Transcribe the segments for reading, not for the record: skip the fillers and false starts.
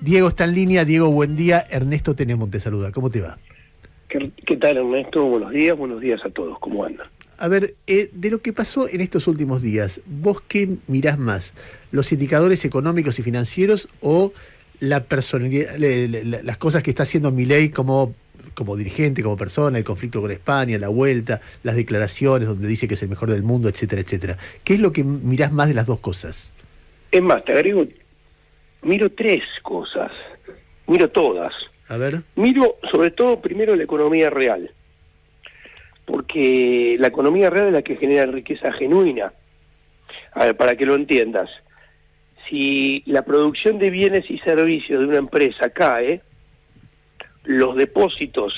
Diego está en línea. Diego, buen día. Ernesto Tenemos te saluda. ¿Cómo te va? ¿Qué tal, Ernesto? Buenos días a todos. ¿Cómo andan? A ver, de lo que pasó en estos últimos días, ¿vos qué mirás más? ¿Los indicadores económicos y financieros o la personalidad, las cosas que está haciendo Milei como dirigente, como persona, el conflicto con España, la vuelta, las declaraciones donde dice que es el mejor del mundo, etcétera, etcétera? ¿Qué es lo que mirás más de las dos cosas? Es más, te agrego, miro tres cosas, miro todas. A ver. Miro sobre todo primero la economía real, porque la economía real es la que genera riqueza genuina. A ver, para que lo entiendas, si la producción de bienes y servicios de una empresa cae, los depósitos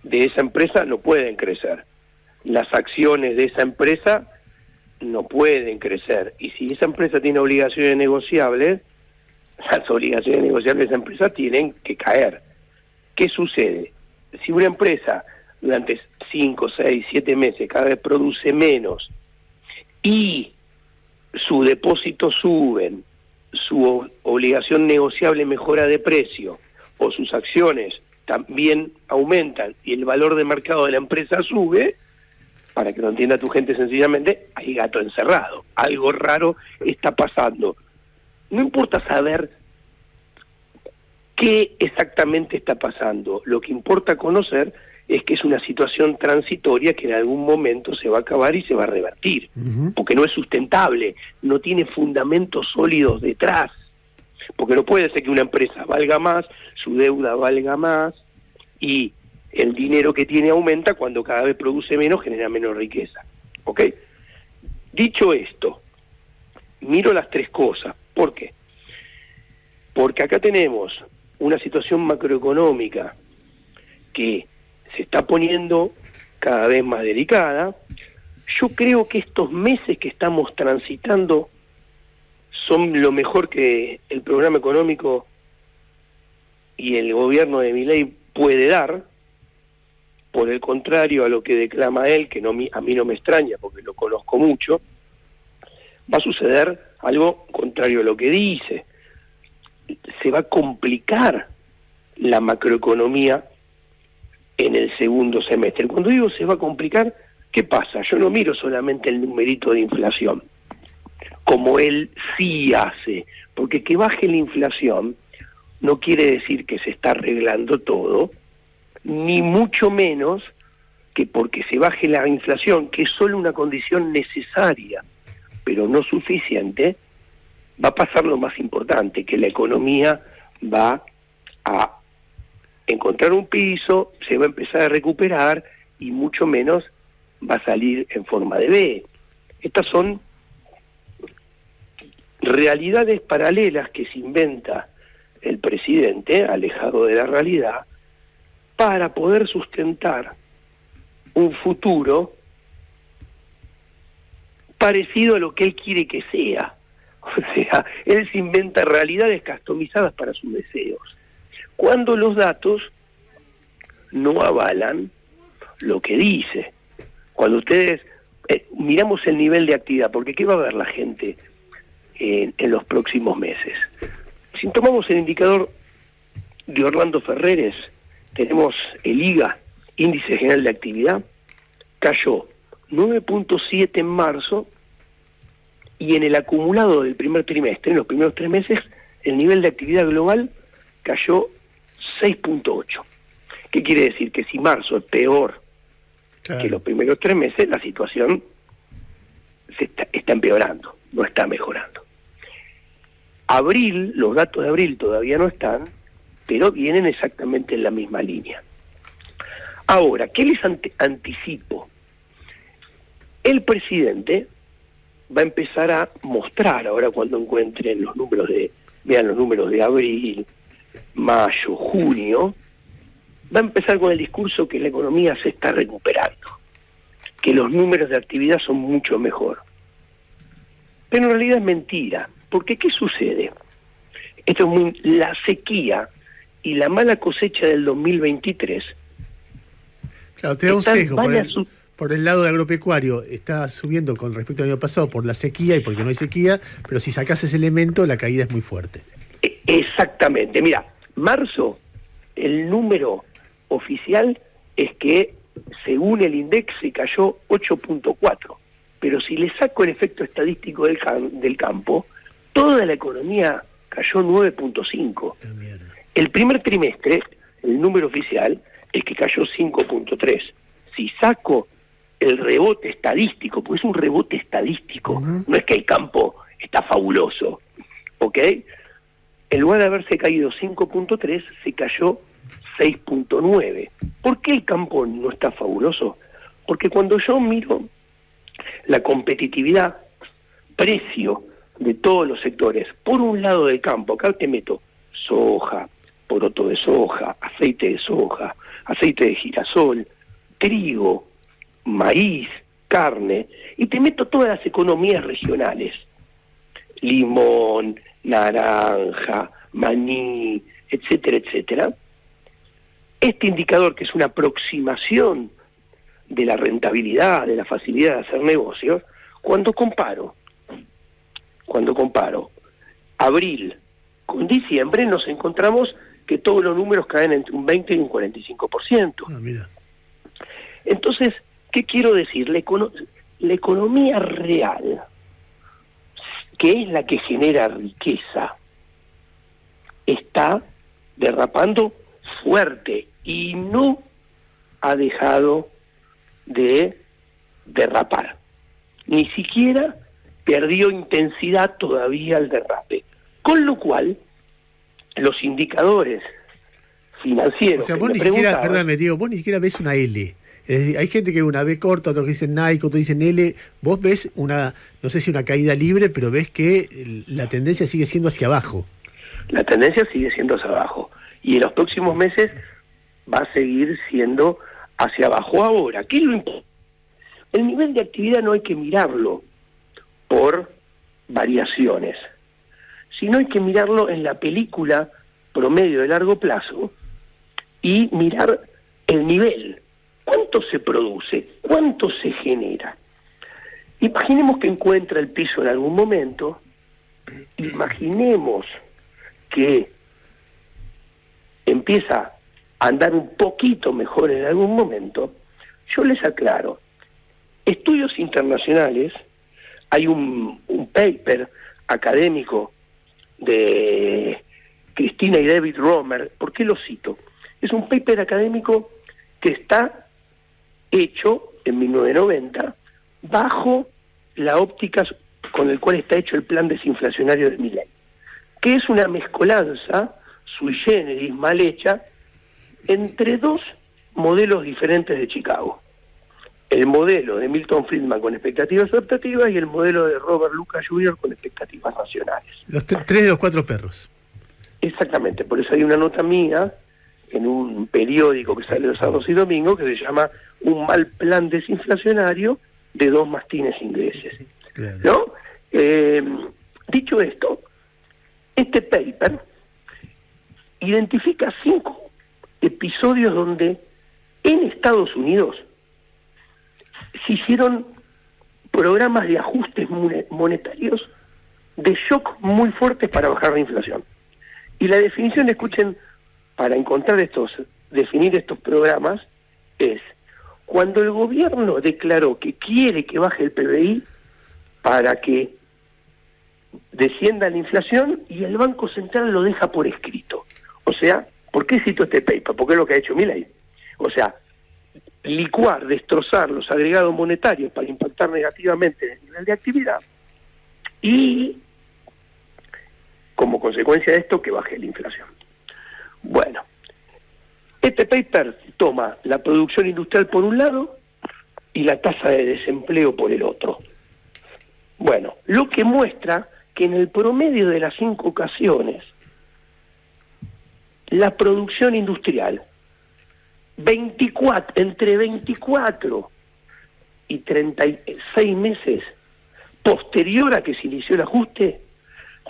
de esa empresa no pueden crecer. Las acciones de esa empresa no pueden crecer. Y si esa empresa tiene obligaciones negociables, las obligaciones negociables de esa empresa tienen que caer. ¿Qué sucede? Si una empresa durante 5, 6, 7 meses cada vez produce menos y sus depósitos suben, su obligación negociable mejora de precio o sus acciones también aumentan y el valor de mercado de la empresa sube, para que lo entienda tu gente sencillamente, hay gato encerrado. Algo raro está pasando. No importa saber qué exactamente está pasando, lo que importa conocer es que es una situación transitoria que en algún momento se va a acabar y se va a revertir, porque no es sustentable, no tiene fundamentos sólidos detrás, porque no puede ser que una empresa valga más, su deuda valga más, y el dinero que tiene aumenta cuando cada vez produce menos, genera menos riqueza. ¿Ok? Dicho esto, miro las tres cosas. ¿Por qué? Porque acá tenemos una situación macroeconómica que se está poniendo cada vez más delicada. Yo creo que estos meses que estamos transitando son lo mejor que el programa económico y el gobierno de Milei puede dar, por el contrario a lo que declama él, que no, a mí no me extraña porque lo conozco mucho, va a suceder algo contrario a lo que dice. Se va a complicar la macroeconomía en el segundo semestre. Cuando digo se va a complicar, ¿qué pasa? Yo no miro solamente el numerito de inflación, como él sí hace, porque que baje la inflación no quiere decir que se está arreglando todo, ni mucho menos que porque se baje la inflación, que es solo una condición necesaria, pero no suficiente, va a pasar lo más importante, que la economía va a encontrar un piso, se va a empezar a recuperar y mucho menos va a salir en forma de V. Estas son realidades paralelas que se inventa el presidente, alejado de la realidad, para poder sustentar un futuro parecido a lo que él quiere que sea. O sea, él se inventa realidades customizadas para sus deseos, cuando los datos no avalan lo que dice. Cuando ustedes miramos el nivel de actividad, porque ¿qué va a ver la gente en los próximos meses? Si tomamos el indicador de Orlando Ferreres, tenemos el IGA, Índice General de Actividad, cayó 9.7 en marzo, y en el acumulado del primer trimestre, en los primeros 3 meses, el nivel de actividad global cayó 6.8. ¿Qué quiere decir? Que si marzo es peor que los primeros 3 meses, la situación está empeorando, no está mejorando. Abril, los datos de abril todavía no están, pero vienen exactamente en la misma línea. Ahora, ¿qué les anticipo? El presidente va a empezar a mostrar, ahora cuando encuentren los números vean los números de abril, mayo, junio, va a empezar con el discurso que la economía se está recuperando, que los números de actividad son mucho mejor. Pero en realidad es mentira, porque ¿qué sucede? La sequía y la mala cosecha del 2023... Claro, te da un sesgo por el lado de agropecuario, está subiendo con respecto al año pasado por la sequía y porque no hay sequía, pero si sacás ese elemento, la caída es muy fuerte. Exactamente. Mira, marzo, el número oficial es que según el INDEC se cayó 8.4, pero si le saco el efecto estadístico del campo, toda la economía cayó 9.5. El primer trimestre, el número oficial, es que cayó 5.3. Si saco el rebote estadístico, porque es un rebote estadístico, no es que el campo está fabuloso, ¿ok? En lugar de haberse caído 5.3, se cayó 6.9. ¿Por qué el campo no está fabuloso? Porque cuando yo miro la competitividad, precio de todos los sectores, por un lado del campo, acá te meto soja, poroto de soja, aceite de girasol, trigo, maíz, carne, y te meto todas las economías regionales, limón, naranja, maní, etcétera, etcétera. Este indicador, que es una aproximación de la rentabilidad, de la facilidad de hacer negocios, cuando comparo abril con diciembre, nos encontramos que todos los números caen entre un 20 y un 45%. Mira. Entonces, ¿qué quiero decir? La economía real, que es la que genera riqueza, está derrapando fuerte y no ha dejado de derrapar. Ni siquiera perdió intensidad todavía el derrape. Con lo cual, los indicadores financieros... O sea, vos ni siquiera, perdóname, Diego, vos ni siquiera ves una L. Es decir, hay gente que ve una B corta, otros que dicen Nike, otros dicen L. Vos ves una, no sé si una caída libre, pero ves que la tendencia sigue siendo hacia abajo. La tendencia sigue siendo hacia abajo. Y en los próximos meses va a seguir siendo hacia abajo. Ahora, ¿qué es lo importante? El nivel de actividad no hay que mirarlo por variaciones, sino hay que mirarlo en la película promedio de largo plazo y mirar el nivel. ¿Cuánto se produce? ¿Cuánto se genera? Imaginemos que encuentra el piso en algún momento, imaginemos que empieza a andar un poquito mejor en algún momento. Yo les aclaro, estudios internacionales, hay un paper académico de Cristina y David Romer. ¿Por qué lo cito? Es un paper académico que está hecho en 1990 bajo la óptica con el cual está hecho el plan desinflacionario de Milei, que es una mezcolanza sui generis mal hecha entre dos modelos diferentes de Chicago. El modelo de Milton Friedman con expectativas adaptativas y el modelo de Robert Lucas Jr. con expectativas racionales. Los tres de los cuatro perros. Exactamente, por eso hay una nota mía en un periódico que sale los sábados y domingos que se llama Un mal plan desinflacionario de dos mastines ingleses. Claro. ¿No? Dicho esto, este paper identifica 5 episodios donde en Estados Unidos se hicieron programas de ajustes monetarios de shock muy fuertes para bajar la inflación. Y la definición, escuchen, para definir estos programas, es cuando el gobierno declaró que quiere que baje el PBI para que descienda la inflación y el Banco Central lo deja por escrito. O sea, ¿por qué cito este paper? Porque es lo que ha hecho Milei. O sea, licuar, destrozar los agregados monetarios para impactar negativamente en el nivel de actividad y, como consecuencia de esto, que baje la inflación. Bueno, este paper toma la producción industrial por un lado y la tasa de desempleo por el otro. Bueno, lo que muestra que en el promedio de las 5 ocasiones, la producción industrial, entre 24 y 36 meses posterior a que se inició el ajuste,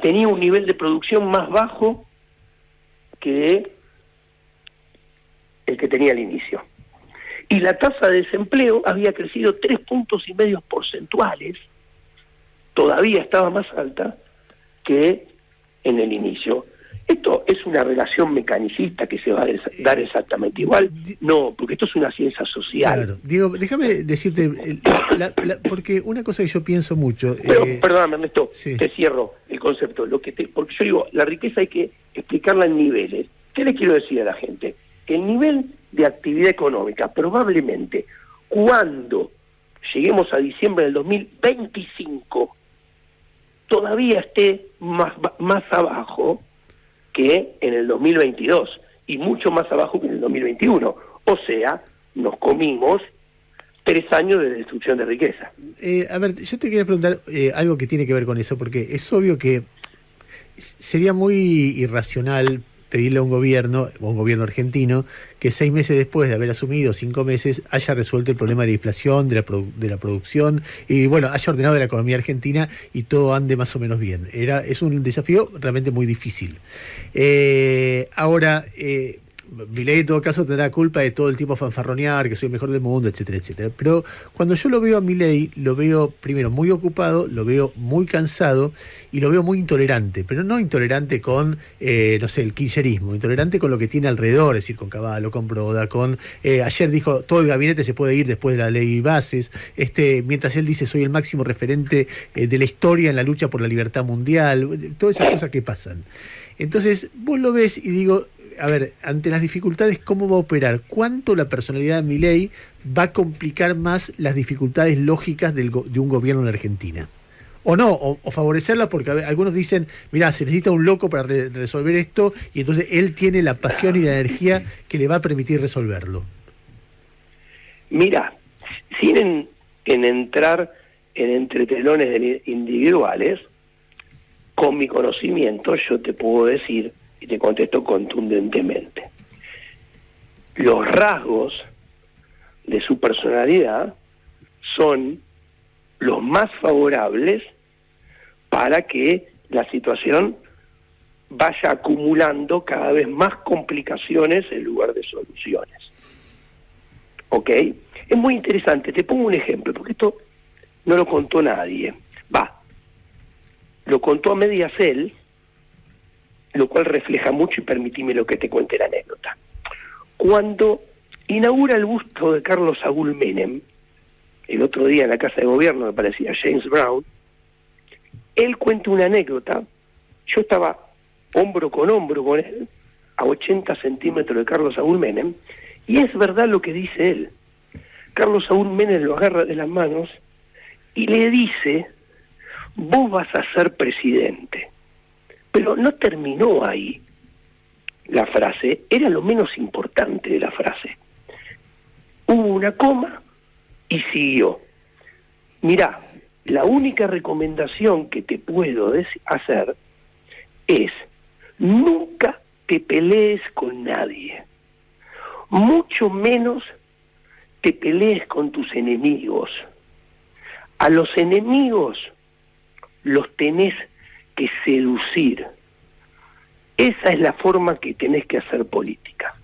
tenía un nivel de producción más bajo que el que tenía al inicio. Y la tasa de desempleo había crecido 3,5 puntos porcentuales, todavía estaba más alta que en el inicio. ¿Esto es una relación mecanicista que se va a dar exactamente igual? No, porque esto es una ciencia social. Claro. Diego, déjame decirte, porque una cosa que yo pienso mucho... Pero, perdóname, Ernesto, sí. te cierro el concepto. Porque yo digo, la riqueza hay que explicarla en niveles. ¿Qué le quiero decir a la gente? Que el nivel de actividad económica, probablemente, cuando lleguemos a diciembre del 2025, todavía esté más abajo que en el 2022 y mucho más abajo que en el 2021. O sea, nos comimos 3 años de destrucción de riqueza. A ver, yo te quería preguntar algo que tiene que ver con eso, porque es obvio que sería muy irracional pedirle a un gobierno argentino, que 6 meses después de haber asumido, 5 meses, haya resuelto el problema de la inflación, de la producción, y bueno, haya ordenado la economía argentina y todo ande más o menos bien. Es un desafío realmente muy difícil. Ahora, Milei en todo caso tendrá culpa de todo el tiempo fanfarronear, que soy el mejor del mundo, etcétera, etcétera. Pero cuando yo lo veo a Milei, lo veo primero muy ocupado, lo veo muy cansado y lo veo muy intolerante, pero no intolerante con, no sé, el kirchnerismo, intolerante con lo que tiene alrededor, es decir, con Cavallo, con Broda, ayer dijo, todo el gabinete se puede ir después de la ley y bases, mientras él dice, soy el máximo referente de la historia en la lucha por la libertad mundial, todas esas cosas que pasan. Entonces, vos lo ves y digo, a ver, ante las dificultades, ¿cómo va a operar? ¿Cuánto la personalidad de Milei va a complicar más las dificultades lógicas de un gobierno en Argentina? O no, o favorecerla, porque algunos dicen, mirá, se necesita un loco para resolver esto, y entonces él tiene la pasión y la energía que le va a permitir resolverlo. Mira, sin entrar en entretelones individuales, con mi conocimiento yo te puedo decir, y te contesto contundentemente, los rasgos de su personalidad son los más favorables para que la situación vaya acumulando cada vez más complicaciones en lugar de soluciones. ¿Ok? Es muy interesante, te pongo un ejemplo, porque esto no lo contó nadie. Lo contó a medias él, lo cual refleja mucho, y permitime lo que te cuente la anécdota. Cuando inaugura el busto de Carlos Saúl Menem, el otro día en la Casa de Gobierno, me parecía James Brown, él cuenta una anécdota. Yo estaba hombro con él, a 80 centímetros de Carlos Saúl Menem, y es verdad lo que dice él. Carlos Saúl Menem lo agarra de las manos y le dice, vos vas a ser presidente. Pero no terminó ahí la frase, era lo menos importante de la frase. Hubo una coma y siguió. Mirá, la única recomendación que te puedo hacer es, nunca te pelees con nadie, mucho menos te pelees con tus enemigos. A los enemigos los tenés que seducir. Esa es la forma que tenés que hacer política.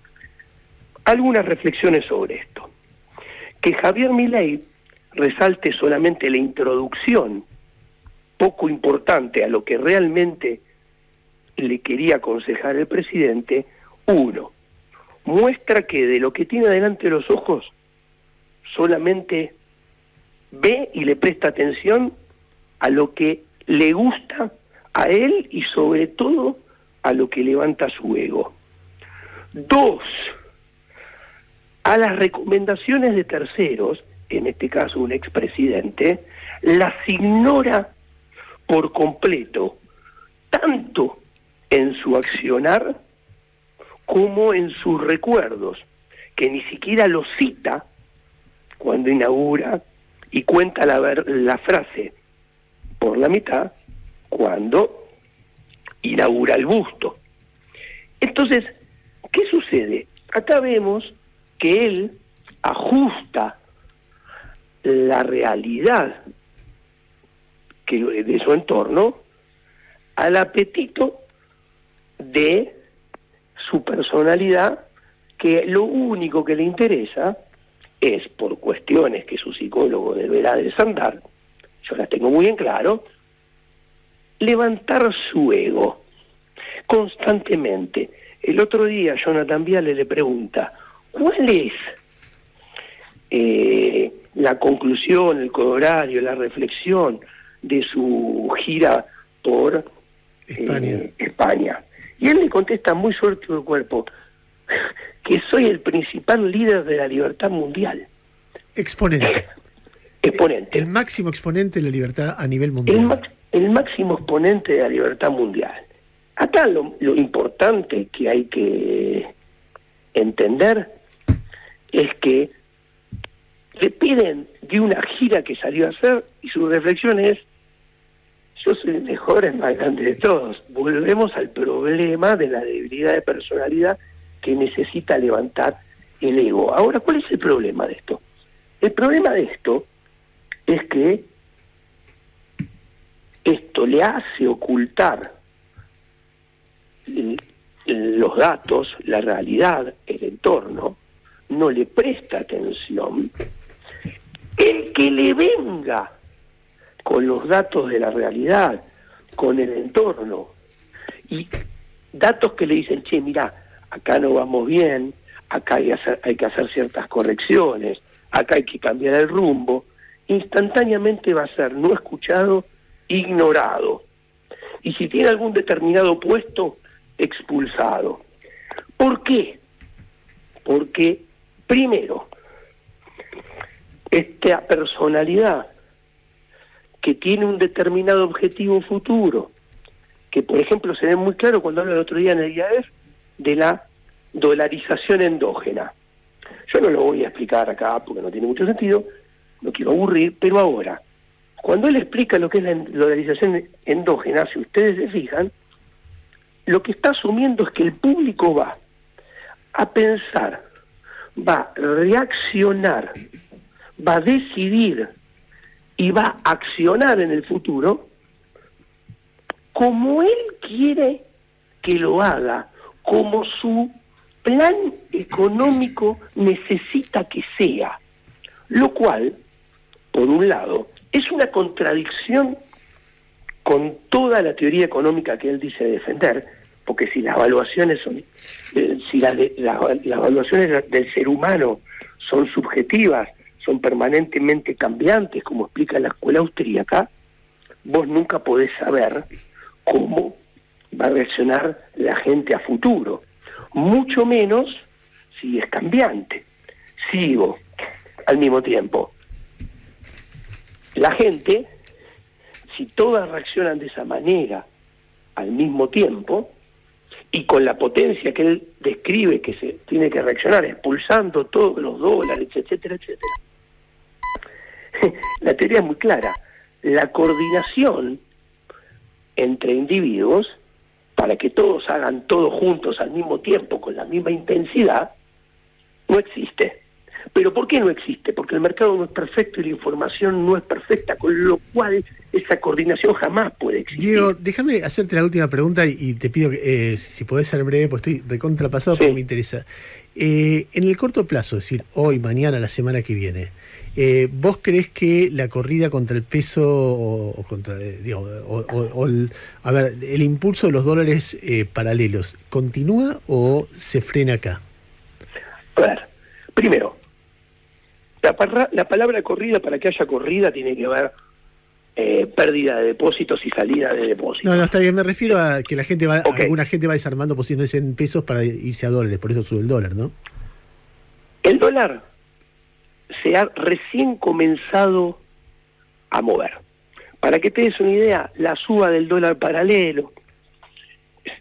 Algunas reflexiones sobre esto. Que Javier Milei resalte solamente la introducción, poco importante a lo que realmente le quería aconsejar el presidente. Uno, muestra que de lo que tiene delante de los ojos solamente ve y le presta atención a lo que le gusta a él y sobre todo a lo que levanta su ego. 2, a las recomendaciones de terceros, en este caso un expresidente, las ignora por completo, tanto en su accionar como en sus recuerdos, que ni siquiera lo cita cuando inaugura y cuenta la frase por la mitad cuando inaugura el busto. Entonces, ¿qué sucede? Acá vemos que él ajusta la realidad de su entorno al apetito de su personalidad, que lo único que le interesa es, por cuestiones que su psicólogo deberá desandar, yo las tengo muy en claro, levantar su ego. constantemente. El otro día Jonathan Viale le pregunta, ¿cuál es la conclusión, el corolario, la reflexión de su gira por España? Y él le contesta muy suelto de cuerpo, que soy el principal líder de la libertad mundial. Exponente. Exponente. El máximo exponente de la libertad a nivel mundial. El máximo exponente de la libertad mundial. Acá lo importante que hay que entender es que le piden de una gira que salió a hacer y su reflexión es: yo soy el mejor, el más grande de todos. Volvemos al problema de la debilidad de personalidad que necesita levantar el ego. Ahora, ¿cuál es el problema de esto? El problema de esto es que esto le hace ocultar los datos, la realidad, el entorno, no le presta atención. El que le venga con los datos de la realidad, con el entorno, y datos que le dicen, che, mirá, acá no vamos bien, acá hay que hacer ciertas correcciones, acá hay que cambiar el rumbo, instantáneamente va a ser no escuchado, ignorado. Y si tiene algún determinado puesto, expulsado. ¿Por qué? Porque, primero, esta personalidad que tiene un determinado objetivo futuro, que por ejemplo se ve muy claro cuando habla el otro día en el IAEF de la dolarización endógena. Yo no lo voy a explicar acá porque no tiene mucho sentido, no quiero aburrir, pero ahora, cuando él explica lo que es la dolarización endógena, si ustedes se fijan, lo que está asumiendo es que el público va a pensar, va a reaccionar, va a decidir y va a accionar en el futuro como él quiere que lo haga, como su plan económico necesita que sea, lo cual, por un lado, es una contradicción con toda la teoría económica que él dice defender, porque si las evaluaciones son, si las evaluaciones del ser humano son subjetivas, son permanentemente cambiantes, como explica la escuela austríaca, vos nunca podés saber cómo va a reaccionar la gente a futuro, mucho menos si es cambiante. Sigo al mismo tiempo. La gente, si todas reaccionan de esa manera al mismo tiempo, y con la potencia que él describe que se tiene que reaccionar, expulsando todos los dólares, etcétera, etcétera. La teoría es muy clara. La coordinación entre individuos, para que todos hagan todo juntos al mismo tiempo, con la misma intensidad, no existe. ¿Pero por qué no existe? Porque el mercado no es perfecto y la información no es perfecta, con lo cual esa coordinación jamás puede existir. Diego, déjame hacerte la última pregunta y te pido que si podés ser breve, porque estoy recontrapasado, sí, pero me interesa. En el corto plazo, es decir, hoy, mañana, la semana que viene, ¿vos creés que la corrida contra el peso o contra, el impulso de los dólares paralelos continúa o se frena acá? A ver, primero, la palabra corrida, para que haya corrida, tiene que haber pérdida de depósitos y salida de depósitos. No, está bien, me refiero a que la gente alguna gente va desarmando posiciones en pesos para irse a dólares, por eso sube el dólar, ¿no? El dólar se ha recién comenzado a mover. Para que te des una idea, la suba del dólar paralelo,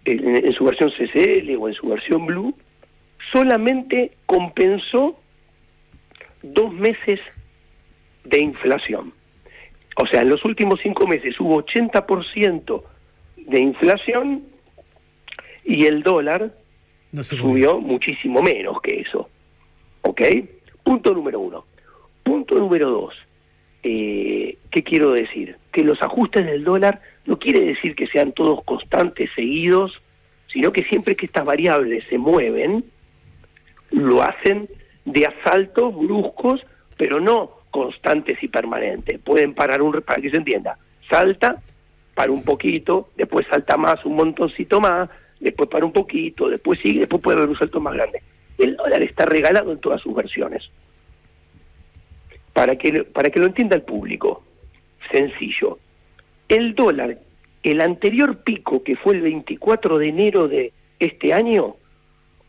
en su versión CCL o en su versión Blue, solamente compensó 2 meses de inflación. O sea, en los últimos 5 meses hubo 80% de inflación y el dólar subió muchísimo menos que eso. ¿Ok? Punto número 1. Punto número 2. ¿Qué quiero decir? Que los ajustes del dólar no quiere decir que sean todos constantes, seguidos, sino que siempre que estas variables se mueven, lo hacen de asaltos bruscos, pero no constantes y permanentes. Pueden parar para que se entienda, salta, para un poquito, después salta más, un montoncito más, después para un poquito, después sigue, después puede haber un salto más grande. El dólar está regalado en todas sus versiones. Para que lo entienda el público, sencillo. El dólar, el anterior pico, que fue el 24 de enero de este año,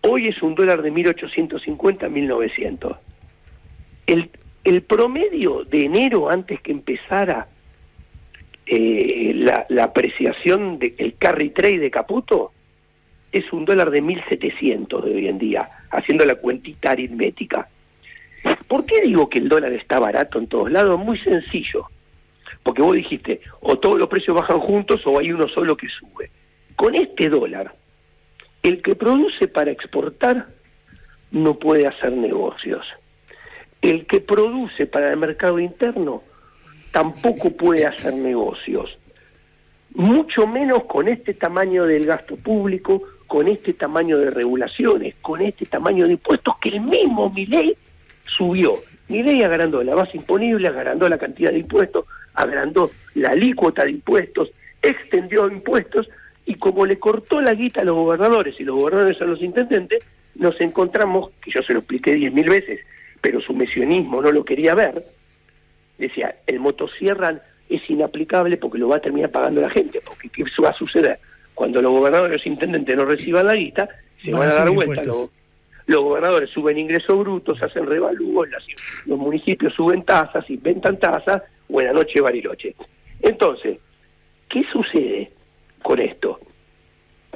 hoy es un dólar de 1.850 a 1.900. El promedio de enero, antes que empezara la apreciación del carry trade de Caputo, es un dólar de 1.700 de hoy en día, haciendo la cuentita aritmética. ¿Por qué digo que el dólar está barato en todos lados? Muy sencillo. Porque vos dijiste, o todos los precios bajan juntos o hay uno solo que sube. Con este dólar, el que produce para exportar no puede hacer negocios. El que produce para el mercado interno tampoco puede hacer negocios. Mucho menos con este tamaño del gasto público, con este tamaño de regulaciones, con este tamaño de impuestos que el mismo Milei subió. Milei agrandó la base imponible, agrandó la cantidad de impuestos, agrandó la alícuota de impuestos, extendió impuestos, y como le cortó la guita a los gobernadores y los gobernadores a los intendentes, nos encontramos, que yo se lo expliqué 10.000 veces, pero su mesionismo no lo quería ver, decía, el motosierra es inaplicable porque lo va a terminar pagando la gente, porque ¿qué va a suceder? Cuando los gobernadores y los intendentes no reciban la guita, se van a dar vuelta. Los gobernadores suben ingresos brutos, hacen revalúos, los municipios suben tasas, inventan tasas, buena noche Bariloche. Entonces, ¿qué sucede con esto?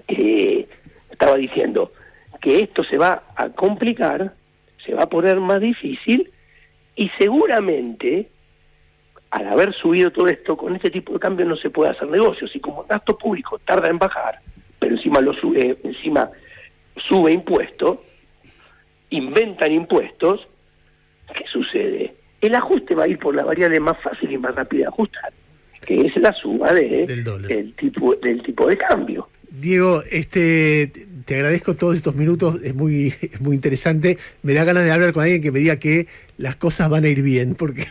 Estaba diciendo que esto se va a complicar, se va a poner más difícil, y seguramente, al haber subido todo esto, con este tipo de cambio no se puede hacer negocios, y como el gasto público tarda en bajar, pero encima sube impuestos, inventan impuestos, ¿qué sucede? El ajuste va a ir por la variable más fácil y más rápida de ajustar, que es la suba del tipo de cambio. Diego, te agradezco todos estos minutos, es muy interesante. Me da ganas de hablar con alguien que me diga que las cosas van a ir bien, porque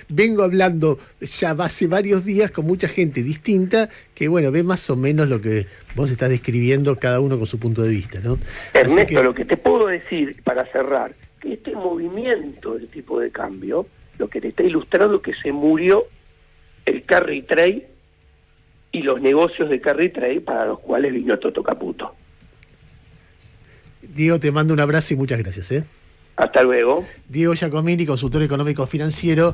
vengo hablando ya hace varios días con mucha gente distinta que, bueno, ve más o menos lo que vos estás describiendo, cada uno con su punto de vista, ¿no? Ernesto, lo que te puedo decir para cerrar, que este movimiento del tipo de cambio, lo que te está ilustrando es que se murió el carry trade y los negocios de carry trade para los cuales vino Toto Caputo. Diego, te mando un abrazo y muchas gracias. Hasta luego. Diego Giacomini, consultor económico financiero.